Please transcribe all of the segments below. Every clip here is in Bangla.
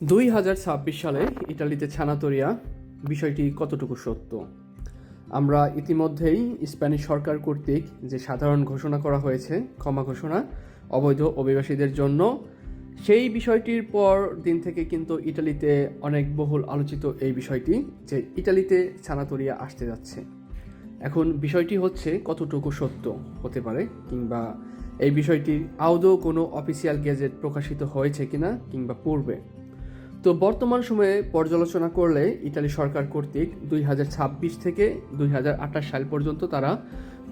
2026 সালে ইটালিতে ছানাতোরিয়া বিষয়টি কতটুকু সত্য? আমরা ইতিমধ্যেই স্প্যানিশ সরকার কর্তৃক যে সাধারণ ঘোষণা করা হয়েছে, ক্ষমা ঘোষণা অবৈধ অভিবাসীদের জন্য, সেই বিষয়টির পর দিন থেকে কিন্তু ইটালিতে অনেক বহুল আলোচিত এই বিষয়টি যে ইটালিতে ছানাতোরিয়া আসতে যাচ্ছে। এখন বিষয়টি হচ্ছে কতটুকু সত্য হতে পারে, কিংবা এই বিষয়টির আদৌ কোনো অফিসিয়াল গেজেট প্রকাশিত হয়েছে কিনা, কিংবা পূর্বে। তো বর্তমান সময়ে পর্যালোচনা করলে ইটালি সরকার কর্তৃক 2026 থেকে 2028 সাল পর্যন্ত তারা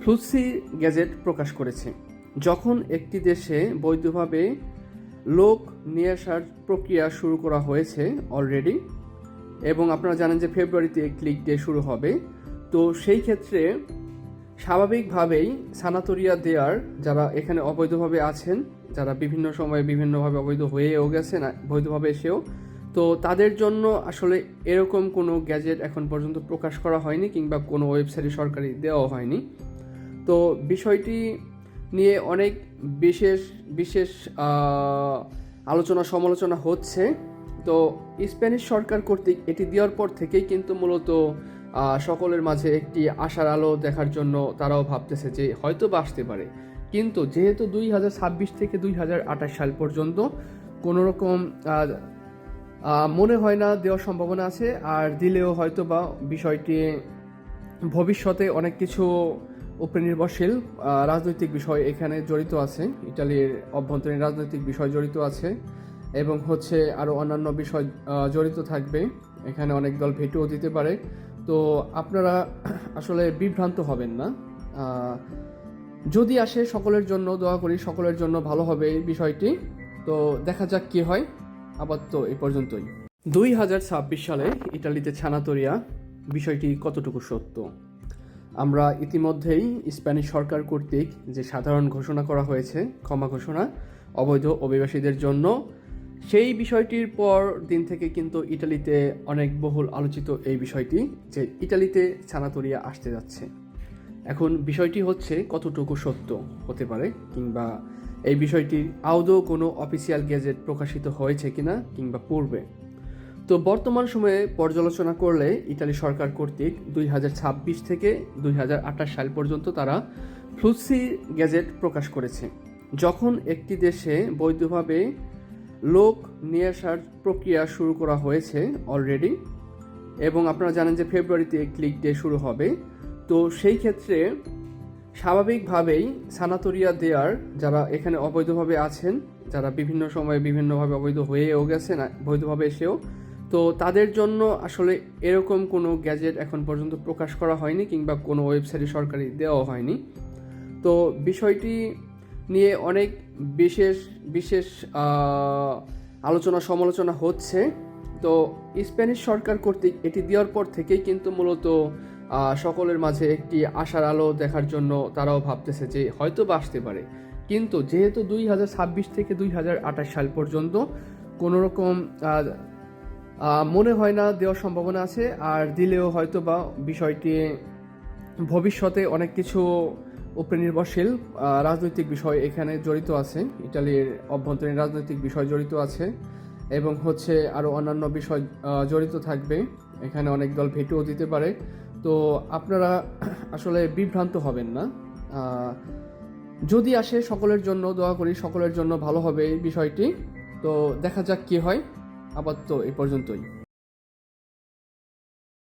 ফ্লুসি গেজেট প্রকাশ করেছে। যখন একটি দেশে বৈধভাবে লোক নিয়ে আসার প্রক্রিয়া শুরু করা হয়েছে অলরেডি, এবং আপনারা জানেন যে ফেব্রুয়ারিতে ক্লিক ডে শুরু হবে, তো সেই ক্ষেত্রে স্বাভাবিকভাবেই সানাতোরিয়া দেয়ার যারা এখানে অবৈধভাবে আছেন, যারা বিভিন্ন সময়ে বিভিন্নভাবে অবৈধ হয়েও গেছেন, বৈধভাবে এসেও, তো তাদের জন্য আসলে এরকম কোনো গ্যাজেট এখন পর্যন্ত প্রকাশ করা হয়নি, কিংবা কোনো ওয়েবসাইটে সরকারি দেওয়া হয়নি। তো বিষয়টি নিয়ে অনেক বিশেষ বিশেষ আলোচনা সমালোচনা হচ্ছে। তো স্প্যানিশ সরকার কর্তৃক এটি দেওয়ার পর থেকেই কিন্তু মূলত সকলের মাঝে একটি আশার আলো দেখার জন্য তারাও ভাবতেছে যে হয়তো বা আসতে পারে। কিন্তু যেহেতু 2026 থেকে 2028 সাল পর্যন্ত কোনো রকম মনে হয় না দেওয়ার সম্ভাবনা আছে, আর দিলেও হয়তো বা বিষয়টি ভবিষ্যতে অনেক কিছু উপরে নির্ভরশীল রাজনৈতিক বিষয় এখানে জড়িত আছে, ইটালির অভ্যন্তরীণ রাজনৈতিক বিষয় জড়িত আছে, এবং হচ্ছে আরও অন্যান্য বিষয় জড়িত থাকবে। এখানে অনেক দল ভেটোও দিতে পারে। তো আপনারা আসলে বিভ্রান্ত হবেন না। যদি আসে সকলের জন্য দোয়া করি, সকলের জন্য ভালো হবে এই বিষয়টি। তো দেখা যাক কি হয়। আপাতত এই পর্যন্তই। 2026 সালে ইটালিতে ছানাতোরিয়া বিষয়টি কতটুকু সত্য? আমরা ইতিমধ্যেই স্প্যানিশ সরকার কর্তৃক যে সাধারণ ঘোষণা করা হয়েছে, ক্ষমা ঘোষণা অবৈধ অভিবাসীদের জন্য, সেই বিষয়টির পর দিন থেকে কিন্তু ইটালিতে অনেক বহুল আলোচিত এই বিষয়টি যে ইটালিতে ছানাতোরিয়া আসতে যাচ্ছে। এখন বিষয়টি হচ্ছে কতটুকু সত্য হতে পারে, কিংবা এই বিষয়টির আদৌ কোনো অফিসিয়াল গেজেট প্রকাশিত হয়েছে কিনা, কিংবা পূর্বে। তো বর্তমান সময়ে পর্যালোচনা করলে ইটালি সরকার কর্তৃক 2026 থেকে 2028 সাল পর্যন্ত তারা ফ্লুসি গেজেট প্রকাশ করেছে। যখন একটি দেশে বৈধভাবে লোক নিয়ে আসার প্রক্রিয়া শুরু করা হয়েছে অলরেডি, এবং আপনারা জানেন যে ফেব্রুয়ারিতে ক্লিক ডে শুরু হবে, তো সেই ক্ষেত্রে স্বাভাবিকভাবেই সানাতোরিয়া দেয়ার যারা এখানে অবৈধভাবে আছেন, যারা বিভিন্ন সময়ে বিভিন্নভাবে অবৈধ হয়েও গেছেন, বৈধভাবে এসেও, তো তাদের জন্য আসলে এরকম কোনো গ্যাজেট এখন পর্যন্ত প্রকাশ করা হয়নি, কিংবা কোনো ওয়েবসাইটে সরকারি দেওয়া হয়নি। তো বিষয়টি নিয়ে অনেক বিশেষ বিশেষ আলোচনা সমালোচনা হচ্ছে। তো স্প্যানিশ সরকার কর্তৃক এটি দেওয়ার পর থেকেই কিন্তু মূলত সকলের মাঝে একটি আশার আলো দেখার জন্য তারাও ভাবতেছে যে হয়তো বা আসতে পারে। কিন্তু যেহেতু 2026 থেকে 2028 সাল পর্যন্ত কোনো রকম মনে হয় না দেওয়ার সম্ভাবনা আছে, আর দিলেও হয়তো বা বিষয়টি ভবিষ্যতে অনেক কিছু উপরে নির্ভরশীল রাজনৈতিক বিষয় এখানে জড়িত আছে, ইটালির অভ্যন্তরীণ রাজনৈতিক বিষয় জড়িত আছে, এবং হচ্ছে আরও অন্যান্য বিষয় জড়িত থাকবে। এখানে অনেক দল ভেটোও দিতে পারে। তো আপনারা আসলে বিভ্রান্ত হবেন না। যদি আসে সকলের জন্য দোয়া করি, সকলের জন্য ভালো হবে এই বিষয়টি। তো দেখা যাক কি হয়। আপাতত এই পর্যন্তই।